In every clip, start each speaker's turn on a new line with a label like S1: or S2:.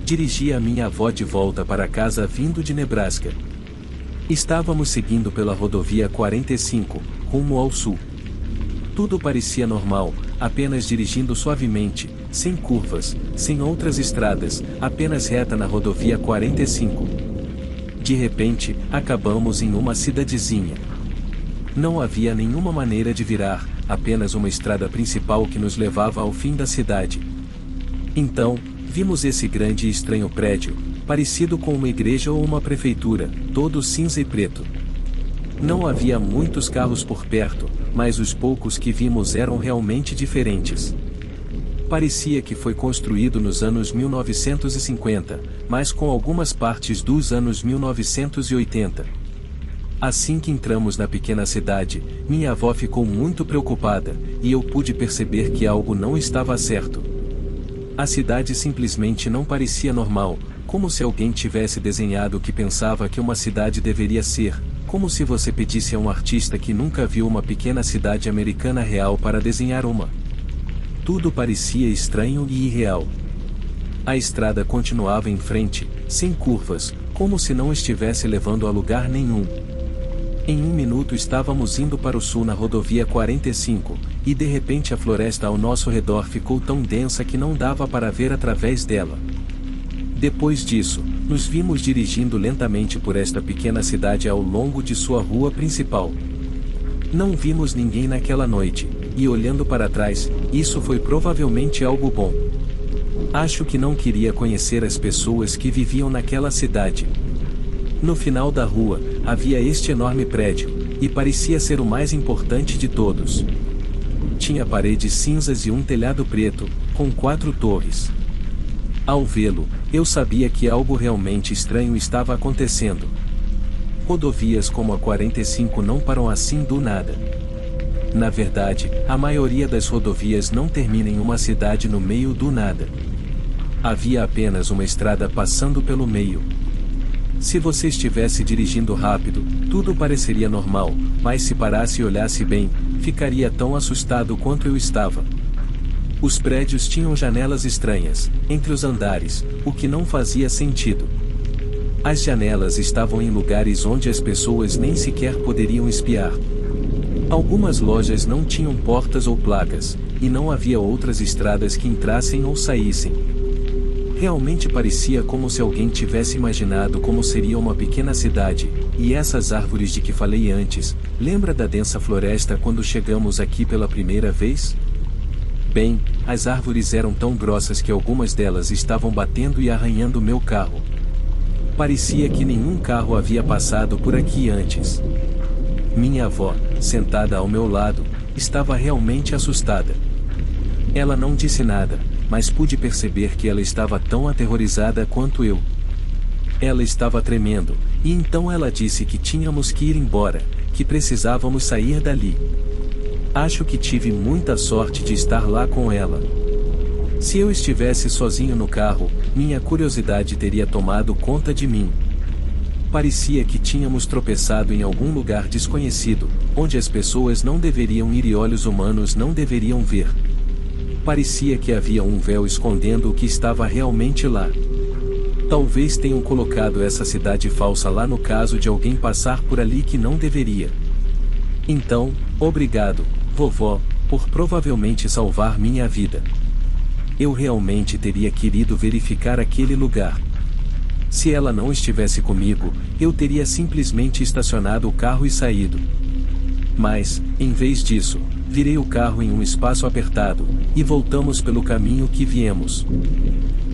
S1: Dirigia a minha avó de volta para casa vindo de Nebraska. Estávamos seguindo pela rodovia 45, rumo ao sul. Tudo parecia normal, apenas dirigindo suavemente, sem curvas, sem outras estradas, apenas reta na rodovia 45. De repente, acabamos em uma cidadezinha. Não havia nenhuma maneira de virar, apenas uma estrada principal que nos levava ao fim da cidade. Então, vimos esse grande e estranho prédio, parecido com uma igreja ou uma prefeitura, todo cinza e preto. Não havia muitos carros por perto, mas os poucos que vimos eram realmente diferentes. Parecia que foi construído nos anos 1950, mas com algumas partes dos anos 1980. Assim que entramos na pequena cidade, minha avó ficou muito preocupada, e eu pude perceber que algo não estava certo. A cidade simplesmente não parecia normal, como se alguém tivesse desenhado o que pensava que uma cidade deveria ser, como se você pedisse a um artista que nunca viu uma pequena cidade americana real para desenhar uma. Tudo parecia estranho e irreal. A estrada continuava em frente, sem curvas, como se não estivesse levando a lugar nenhum. Em 1 minuto estávamos indo para o sul na rodovia 45, e de repente a floresta ao nosso redor ficou tão densa que não dava para ver através dela. Depois disso, nos vimos dirigindo lentamente por esta pequena cidade ao longo de sua rua principal. Não vimos ninguém naquela noite, e olhando para trás, isso foi provavelmente algo bom. Acho que não queria conhecer as pessoas que viviam naquela cidade. No final da rua, havia este enorme prédio, e parecia ser o mais importante de todos. Tinha paredes cinzas e um telhado preto, com 4 torres. Ao vê-lo, eu sabia que algo realmente estranho estava acontecendo. Rodovias como a 45 não param assim do nada. Na verdade, a maioria das rodovias não termina em uma cidade no meio do nada. Havia apenas uma estrada passando pelo meio. Se você estivesse dirigindo rápido, tudo pareceria normal, mas se parasse e olhasse bem, ficaria tão assustado quanto eu estava. Os prédios tinham janelas estranhas, entre os andares, o que não fazia sentido. As janelas estavam em lugares onde as pessoas nem sequer poderiam espiar. Algumas lojas não tinham portas ou placas, e não havia outras estradas que entrassem ou saíssem. Realmente parecia como se alguém tivesse imaginado como seria uma pequena cidade, e essas árvores de que falei antes, lembra da densa floresta quando chegamos aqui pela primeira vez? Bem, as árvores eram tão grossas que algumas delas estavam batendo e arranhando meu carro. Parecia que nenhum carro havia passado por aqui antes. Minha avó, sentada ao meu lado, estava realmente assustada. Ela não disse nada, mas pude perceber que ela estava tão aterrorizada quanto eu. Ela estava tremendo, e então ela disse que tínhamos que ir embora, que precisávamos sair dali. Acho que tive muita sorte de estar lá com ela. Se eu estivesse sozinho no carro, minha curiosidade teria tomado conta de mim. Parecia que tínhamos tropeçado em algum lugar desconhecido, onde as pessoas não deveriam ir e olhos humanos não deveriam ver. Parecia que havia um véu escondendo o que estava realmente lá. Talvez tenham colocado essa cidade falsa lá no caso de alguém passar por ali que não deveria. Então, obrigado, vovó, por provavelmente salvar minha vida. Eu realmente teria querido verificar aquele lugar. Se ela não estivesse comigo, eu teria simplesmente estacionado o carro e saído. Mas, em vez disso, virei o carro em um espaço apertado, e voltamos pelo caminho que viemos.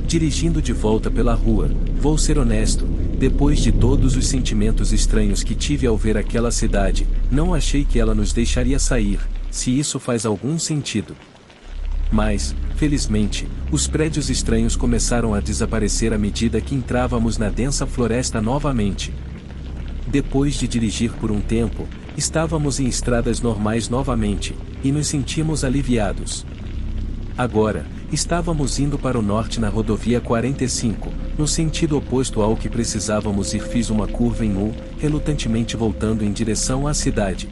S1: Dirigindo de volta pela rua, vou ser honesto, depois de todos os sentimentos estranhos que tive ao ver aquela cidade, não achei que ela nos deixaria sair, se isso faz algum sentido. Mas, felizmente, os prédios estranhos começaram a desaparecer à medida que entrávamos na densa floresta novamente. Depois de dirigir por um tempo, estávamos em estradas normais novamente, e nos sentimos aliviados. Agora, estávamos indo para o norte na rodovia 45, no sentido oposto ao que precisávamos ir. Fiz uma curva em U, relutantemente voltando em direção à cidade.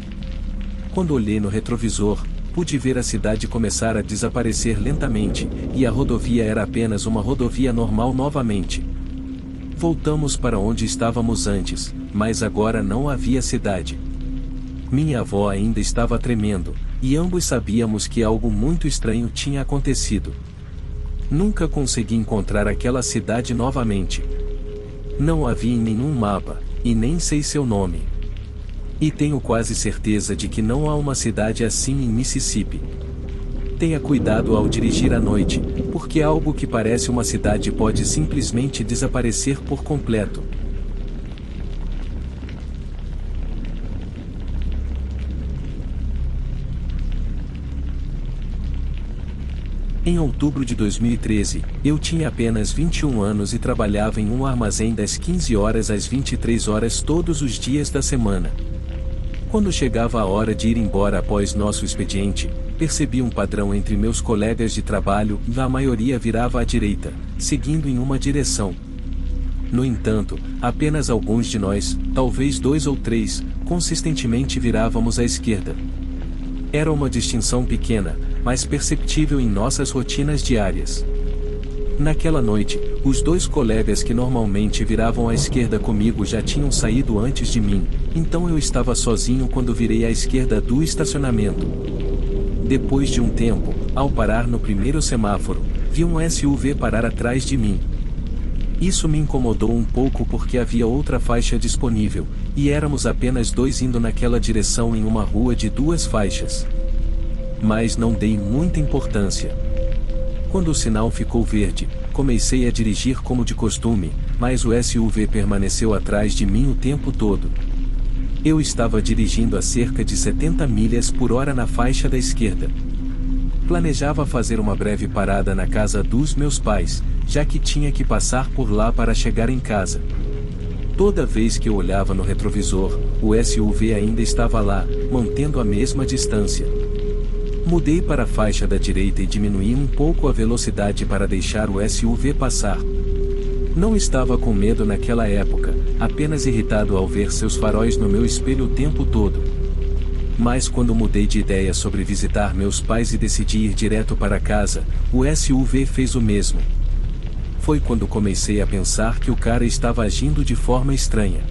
S1: Quando olhei no retrovisor, pude ver a cidade começar a desaparecer lentamente, e a rodovia era apenas uma rodovia normal novamente. Voltamos para onde estávamos antes, mas agora não havia cidade. Minha avó ainda estava tremendo, e ambos sabíamos que algo muito estranho tinha acontecido. Nunca consegui encontrar aquela cidade novamente. Não havia em nenhum mapa, e nem sei seu nome. E tenho quase certeza de que não há uma cidade assim em Mississippi. Tenha cuidado ao dirigir à noite, porque algo que parece uma cidade pode simplesmente desaparecer por completo. Em outubro de 2013, eu tinha apenas 21 anos e trabalhava em um armazém das 15 horas às 23 horas todos os dias da semana. Quando chegava a hora de ir embora após nosso expediente, percebi um padrão entre meus colegas de trabalho e a maioria virava à direita, seguindo em uma direção. No entanto, apenas alguns de nós, talvez 2 ou 3, consistentemente virávamos à esquerda. Era uma distinção pequena, mas perceptível em nossas rotinas diárias. Naquela noite, os 2 colegas que normalmente viravam à esquerda comigo já tinham saído antes de mim, então eu estava sozinho quando virei à esquerda do estacionamento. Depois de um tempo, ao parar no primeiro semáforo, vi um SUV parar atrás de mim. Isso me incomodou um pouco porque havia outra faixa disponível, e éramos apenas 2 indo naquela direção em uma rua de 2 faixas. Mas não dei muita importância. Quando o sinal ficou verde, comecei a dirigir como de costume, mas o SUV permaneceu atrás de mim o tempo todo. Eu estava dirigindo a cerca de 70 milhas por hora na faixa da esquerda. Planejava fazer uma breve parada na casa dos meus pais, já que tinha que passar por lá para chegar em casa. Toda vez que eu olhava no retrovisor, o SUV ainda estava lá, mantendo a mesma distância. Mudei para a faixa da direita e diminuí um pouco a velocidade para deixar o SUV passar. Não estava com medo naquela época, apenas irritado ao ver seus faróis no meu espelho o tempo todo. Mas quando mudei de ideia sobre visitar meus pais e decidi ir direto para casa, o SUV fez o mesmo. Foi quando comecei a pensar que o cara estava agindo de forma estranha.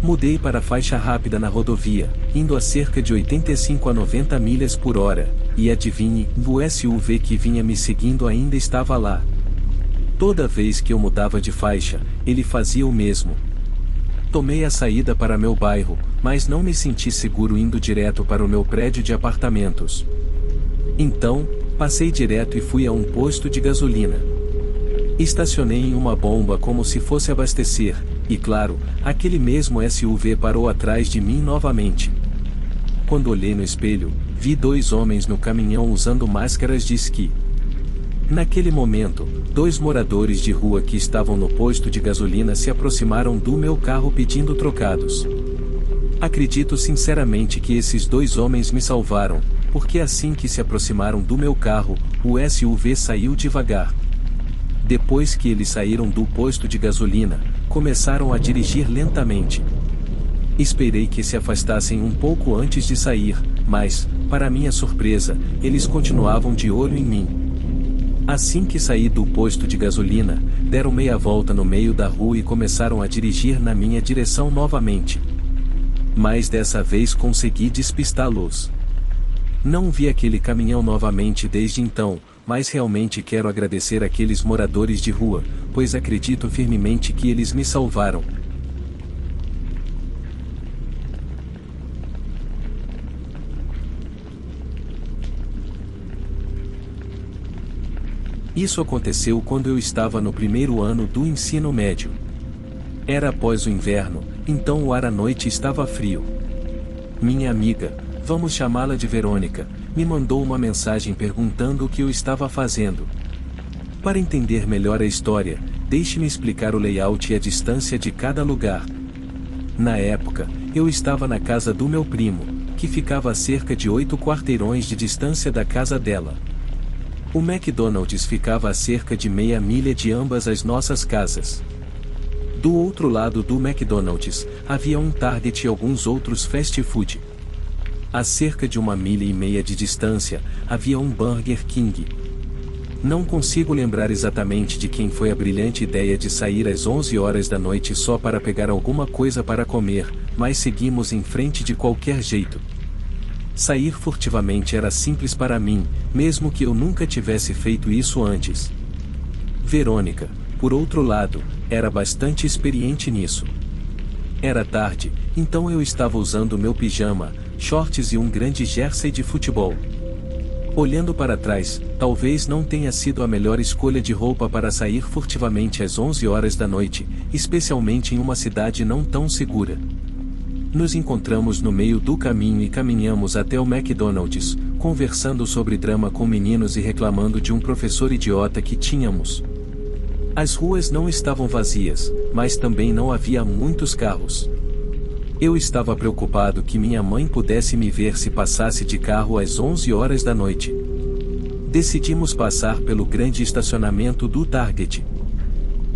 S1: Mudei para a faixa rápida na rodovia, indo a cerca de 85 a 90 milhas por hora, e adivinhe, o SUV que vinha me seguindo ainda estava lá. Toda vez que eu mudava de faixa, ele fazia o mesmo. Tomei a saída para meu bairro, mas não me senti seguro indo direto para o meu prédio de apartamentos. Então, passei direto e fui a um posto de gasolina. Estacionei em uma bomba como se fosse abastecer, e claro, aquele mesmo SUV parou atrás de mim novamente. Quando olhei no espelho, vi 2 homens no caminhão usando máscaras de esqui. Naquele momento, 2 moradores de rua que estavam no posto de gasolina se aproximaram do meu carro pedindo trocados. Acredito sinceramente que esses 2 homens me salvaram, porque assim que se aproximaram do meu carro, o SUV saiu devagar. Depois que eles saíram do posto de gasolina, começaram a dirigir lentamente. Esperei que se afastassem um pouco antes de sair, mas, para minha surpresa, eles continuavam de olho em mim. Assim que saí do posto de gasolina, deram meia volta no meio da rua e começaram a dirigir na minha direção novamente. Mas dessa vez consegui despistá-los. Não vi aquele caminhão novamente desde então, mas realmente quero agradecer àqueles moradores de rua, pois acredito firmemente que eles me salvaram. Isso aconteceu quando eu estava no primeiro ano do ensino médio. Era após o inverno, então o ar à noite estava frio. Minha amiga, vamos chamá-la de Verônica, me mandou uma mensagem perguntando o que eu estava fazendo. Para entender melhor a história, deixe-me explicar o layout e a distância de cada lugar. Na época, eu estava na casa do meu primo, que ficava a cerca de 8 quarteirões de distância da casa dela. O McDonald's ficava a cerca de meia milha de ambas as nossas casas. Do outro lado do McDonald's, havia um Target e alguns outros fast food. A cerca de 1,5 milha de distância, havia um Burger King. Não consigo lembrar exatamente de quem foi a brilhante ideia de sair às 11 horas da noite só para pegar alguma coisa para comer, mas seguimos em frente de qualquer jeito. Sair furtivamente era simples para mim, mesmo que eu nunca tivesse feito isso antes. Verônica, por outro lado, era bastante experiente nisso. Era tarde, então eu estava usando meu pijama, shorts e um grande jersey de futebol. Olhando para trás, talvez não tenha sido a melhor escolha de roupa para sair furtivamente às 11 horas da noite, especialmente em uma cidade não tão segura. Nos encontramos no meio do caminho e caminhamos até o McDonald's, conversando sobre drama com meninos e reclamando de um professor idiota que tínhamos. As ruas não estavam vazias, mas também não havia muitos carros. Eu estava preocupado que minha mãe pudesse me ver se passasse de carro às 11 horas da noite. Decidimos passar pelo grande estacionamento do Target.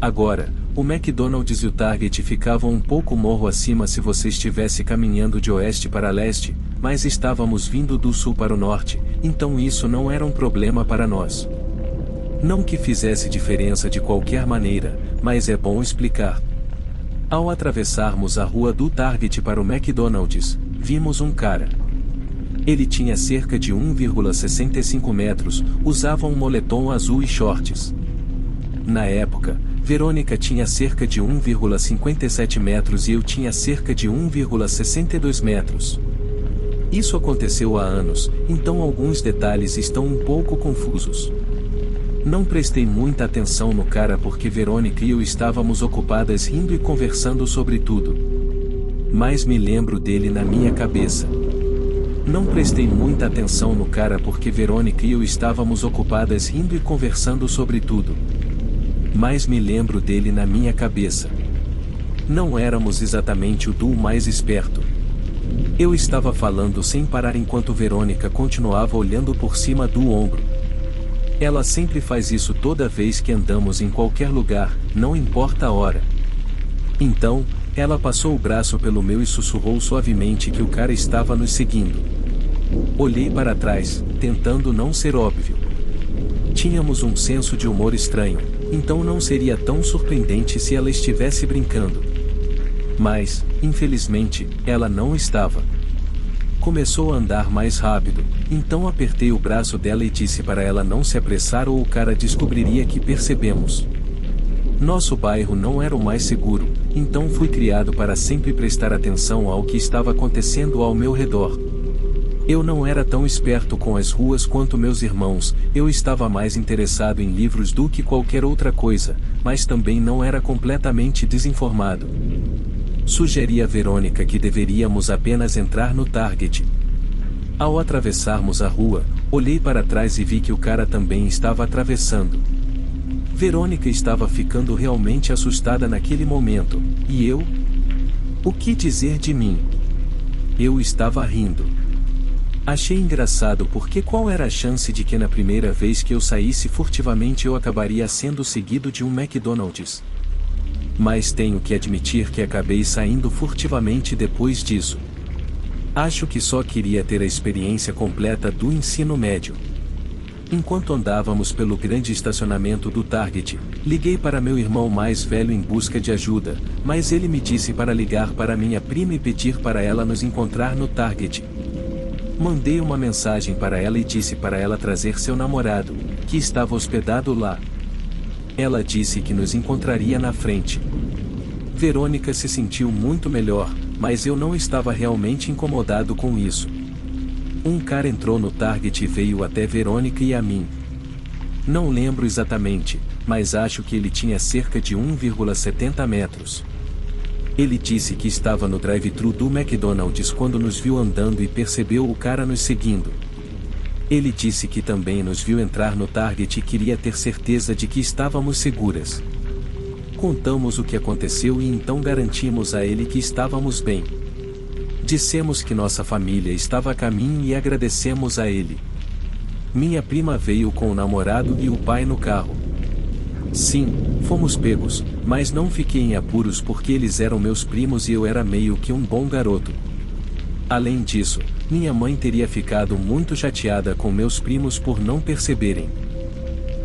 S1: Agora, o McDonald's e o Target ficavam um pouco morro acima se você estivesse caminhando de oeste para leste, mas estávamos vindo do sul para o norte, então isso não era um problema para nós. Não que fizesse diferença de qualquer maneira, mas é bom explicar. Ao atravessarmos a rua do Target para o McDonald's, vimos um cara. Ele tinha cerca de 1,65 metros, usava um moletom azul e shorts. Na época, Verônica tinha cerca de 1,57 metros e eu tinha cerca de 1,62 metros. Isso aconteceu há anos, então alguns detalhes estão um pouco confusos. Não prestei muita atenção no cara porque Verônica e eu estávamos ocupadas rindo e conversando sobre tudo. Mas me lembro dele na minha cabeça. Não prestei muita atenção no cara porque Verônica e eu estávamos ocupadas rindo e conversando sobre tudo. Mas me lembro dele na minha cabeça. Não éramos exatamente o duo mais esperto. Eu estava falando sem parar enquanto Verônica continuava olhando por cima do ombro. Ela sempre faz isso toda vez que andamos em qualquer lugar, não importa a hora. Então, ela passou o braço pelo meu e sussurrou suavemente que o cara estava nos seguindo. Olhei para trás, tentando não ser óbvio. Tínhamos um senso de humor estranho, então não seria tão surpreendente se ela estivesse brincando. Mas, infelizmente, ela não estava. Começou a andar mais rápido, então apertei o braço dela e disse para ela não se apressar ou o cara descobriria que percebemos. Nosso bairro não era o mais seguro, então fui criado para sempre prestar atenção ao que estava acontecendo ao meu redor. Eu não era tão esperto com as ruas quanto meus irmãos, eu estava mais interessado em livros do que qualquer outra coisa, mas também não era completamente desinformado. Sugeri a Verônica que deveríamos apenas entrar no Target. Ao atravessarmos a rua, olhei para trás e vi que o cara também estava atravessando. Verônica estava ficando realmente assustada naquele momento, e eu? O que dizer de mim? Eu estava rindo. Achei engraçado porque qual era a chance de que na primeira vez que eu saísse furtivamente eu acabaria sendo seguido de um McDonald's? Mas tenho que admitir que acabei saindo furtivamente depois disso. Acho que só queria ter a experiência completa do ensino médio. Enquanto andávamos pelo grande estacionamento do Target, liguei para meu irmão mais velho em busca de ajuda, mas ele me disse para ligar para minha prima e pedir para ela nos encontrar no Target. Mandei uma mensagem para ela e disse para ela trazer seu namorado, que estava hospedado lá. Ela disse que nos encontraria na frente. Verônica se sentiu muito melhor, mas eu não estava realmente incomodado com isso. Um cara entrou no Target e veio até Verônica e a mim. Não lembro exatamente, mas acho que ele tinha cerca de 1,70 metros. Ele disse que estava no drive-thru do McDonald's quando nos viu andando e percebeu o cara nos seguindo. Ele disse que também nos viu entrar no Target e queria ter certeza de que estávamos seguras. Contamos o que aconteceu e então garantimos a ele que estávamos bem. Dissemos que nossa família estava a caminho e agradecemos a ele. Minha prima veio com o namorado e o pai no carro. Sim, fomos pegos, mas não fiquei em apuros porque eles eram meus primos e eu era meio que um bom garoto. Além disso, minha mãe teria ficado muito chateada com meus primos por não perceberem.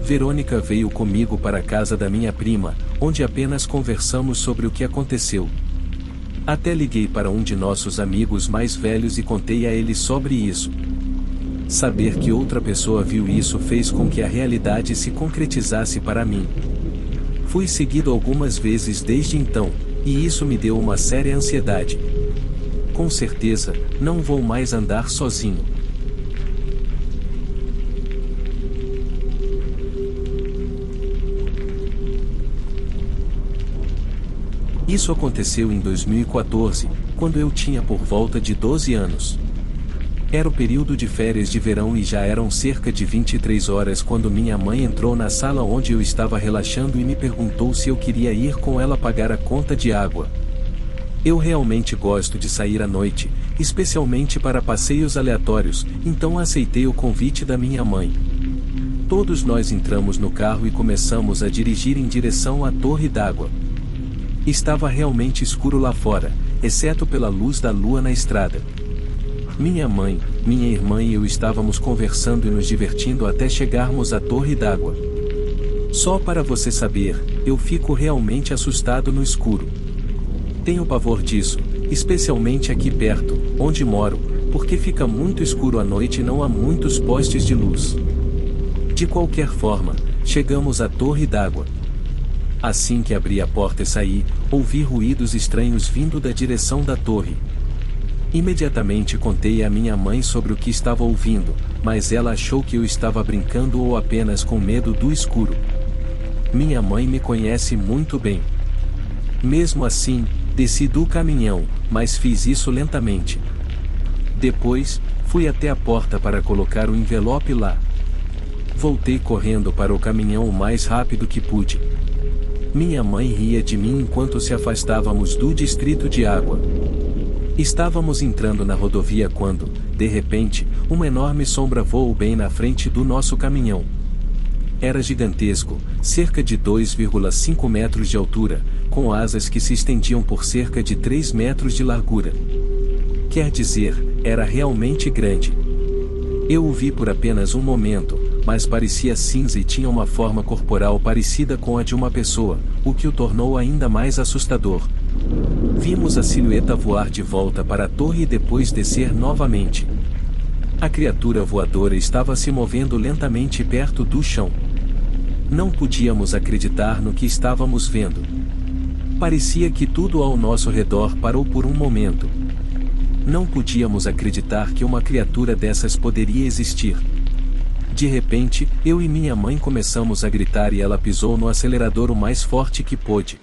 S1: Verônica veio comigo para a casa da minha prima, onde apenas conversamos sobre o que aconteceu. Até liguei para um de nossos amigos mais velhos e contei a ele sobre isso. Saber que outra pessoa viu isso fez com que a realidade se concretizasse para mim. Fui seguido algumas vezes desde então, e isso me deu uma séria ansiedade. Com certeza, não vou mais andar sozinho. Isso aconteceu em 2014, quando eu tinha por volta de 12 anos. Era o período de férias de verão e já eram cerca de 23 horas quando minha mãe entrou na sala onde eu estava relaxando e me perguntou se eu queria ir com ela pagar a conta de água. Eu realmente gosto de sair à noite, especialmente para passeios aleatórios, então aceitei o convite da minha mãe. Todos nós entramos no carro e começamos a dirigir em direção à torre d'água. Estava realmente escuro lá fora, exceto pela luz da lua na estrada. Minha mãe, minha irmã e eu estávamos conversando e nos divertindo até chegarmos à torre d'água. Só para você saber, eu fico realmente assustado no escuro. Tenho pavor disso, especialmente aqui perto, onde moro, porque fica muito escuro à noite e não há muitos postes de luz. De qualquer forma, chegamos à torre d'água. Assim que abri a porta e saí, ouvi ruídos estranhos vindo da direção da torre. Imediatamente contei à minha mãe sobre o que estava ouvindo, mas ela achou que eu estava brincando ou apenas com medo do escuro. Minha mãe me conhece muito bem. Mesmo assim, desci do caminhão, mas fiz isso lentamente. Depois, fui até a porta para colocar o envelope lá. Voltei correndo para o caminhão o mais rápido que pude. Minha mãe ria de mim enquanto se afastávamos do distrito de água. Estávamos entrando na rodovia quando, de repente, uma enorme sombra voou bem na frente do nosso caminhão. Era gigantesco, cerca de 2,5 metros de altura, com asas que se estendiam por cerca de 3 metros de largura. Quer dizer, era realmente grande. Eu o vi por apenas um momento, mas parecia cinza e tinha uma forma corporal parecida com a de uma pessoa, o que o tornou ainda mais assustador. Vimos a silhueta voar de volta para a torre e depois descer novamente. A criatura voadora estava se movendo lentamente perto do chão. Não podíamos acreditar no que estávamos vendo. Parecia que tudo ao nosso redor parou por um momento. Não podíamos acreditar que uma criatura dessas poderia existir. De repente, eu e minha mãe começamos a gritar e ela pisou no acelerador o mais forte que pôde.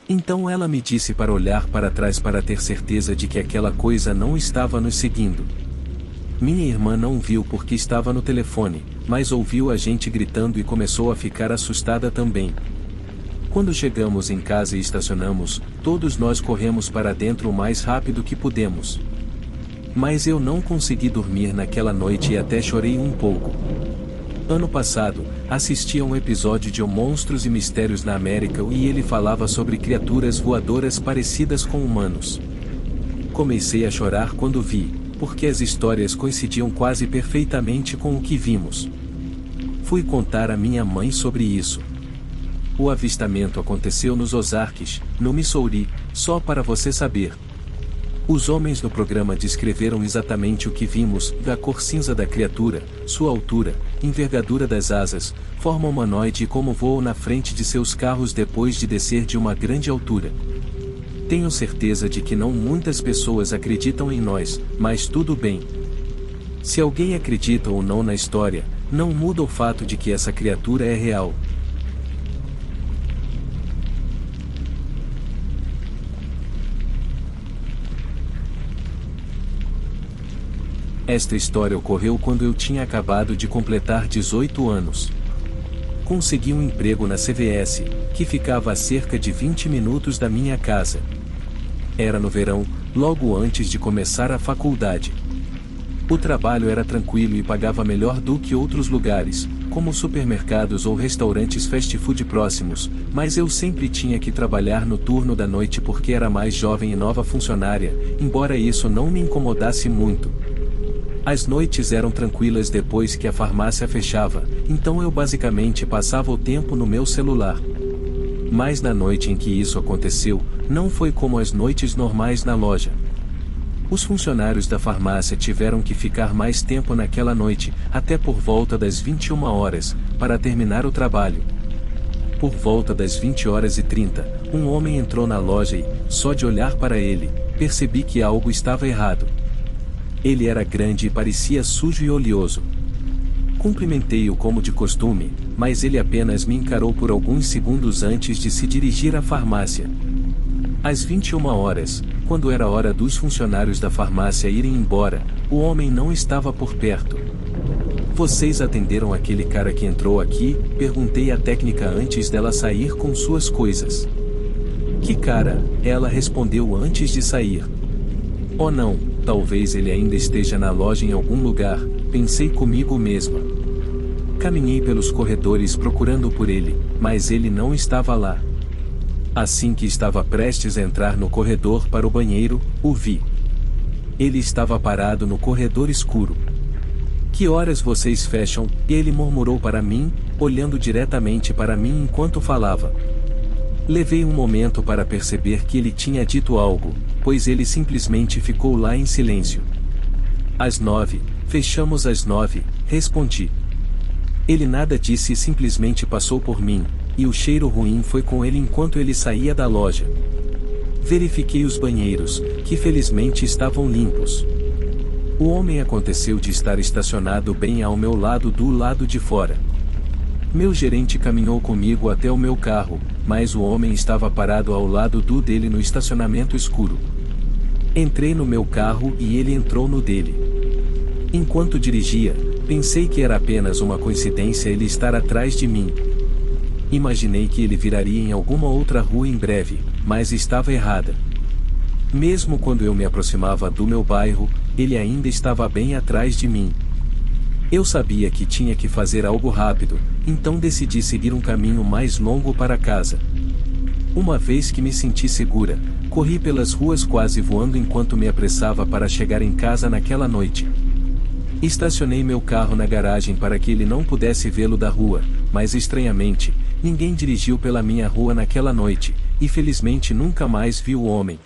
S1: Então ela me disse para olhar para trás para ter certeza de que aquela coisa não estava nos seguindo. Minha irmã não viu porque estava no telefone, mas ouviu a gente gritando e começou a ficar assustada também. Quando chegamos em casa e estacionamos, todos nós corremos para dentro o mais rápido que pudemos. Mas eu não consegui dormir naquela noite e até chorei um pouco. Ano passado, assisti a um episódio de O Monstros e Mistérios na América e ele falava sobre criaturas voadoras parecidas com humanos. Comecei a chorar quando vi, porque as histórias coincidiam quase perfeitamente com o que vimos. Fui contar à minha mãe sobre isso. O avistamento aconteceu nos Ozarks, no Missouri, só para você saber. Os homens no programa descreveram exatamente o que vimos, da cor cinza da criatura, sua altura, envergadura das asas, forma humanoide e como voam na frente de seus carros depois de descer de uma grande altura. Tenho certeza de que não muitas pessoas acreditam em nós, mas tudo bem. Se alguém acredita ou não na história, não muda o fato de que essa criatura é real. Esta história ocorreu quando eu tinha acabado de completar 18 anos. Consegui um emprego na CVS, que ficava a cerca de 20 minutos da minha casa. Era no verão, logo antes de começar a faculdade. O trabalho era tranquilo e pagava melhor do que outros lugares, como supermercados ou restaurantes fast food próximos, mas eu sempre tinha que trabalhar no turno da noite porque era mais jovem e nova funcionária, embora isso não me incomodasse muito. As noites eram tranquilas depois que a farmácia fechava, então eu basicamente passava o tempo no meu celular. Mas na noite em que isso aconteceu, não foi como as noites normais na loja. Os funcionários da farmácia tiveram que ficar mais tempo naquela noite, até por volta das 21 horas, para terminar o trabalho. Por volta das 20h30, um homem entrou na loja e, só de olhar para ele, percebi que algo estava errado. Ele era grande e parecia sujo e oleoso. Cumprimentei-o como de costume, mas ele apenas me encarou por alguns segundos antes de se dirigir à farmácia. Às 21 horas, quando era hora dos funcionários da farmácia irem embora, o homem não estava por perto. "Vocês atenderam aquele cara que entrou aqui?", perguntei à técnica antes dela sair com suas coisas. "Que cara?", ela respondeu antes de sair. "Oh não, talvez ele ainda esteja na loja em algum lugar", pensei comigo mesma. Caminhei pelos corredores procurando por ele, mas ele não estava lá. Assim que estava prestes a entrar no corredor para o banheiro, o vi. Ele estava parado no corredor escuro. "Que horas vocês fecham?", ele murmurou para mim, olhando diretamente para mim enquanto falava. Levei um momento para perceber que ele tinha dito algo, pois ele simplesmente ficou lá em silêncio. "Às 9, fechamos às 9, respondi. Ele nada disse e simplesmente passou por mim, e o cheiro ruim foi com ele enquanto ele saía da loja. Verifiquei os banheiros, que felizmente estavam limpos. O homem aconteceu de estar estacionado bem ao meu lado do lado de fora. Meu gerente caminhou comigo até o meu carro, mas o homem estava parado ao lado dele no estacionamento escuro. Entrei no meu carro e ele entrou no dele. Enquanto dirigia, pensei que era apenas uma coincidência ele estar atrás de mim. Imaginei que ele viraria em alguma outra rua em breve, mas estava errada. Mesmo quando eu me aproximava do meu bairro, ele ainda estava bem atrás de mim. Eu sabia que tinha que fazer algo rápido, então decidi seguir um caminho mais longo para casa. Uma vez que me senti segura, corri pelas ruas quase voando enquanto me apressava para chegar em casa naquela noite. Estacionei meu carro na garagem para que ele não pudesse vê-lo da rua, mas estranhamente, ninguém dirigiu pela minha rua naquela noite, e felizmente nunca mais vi o homem.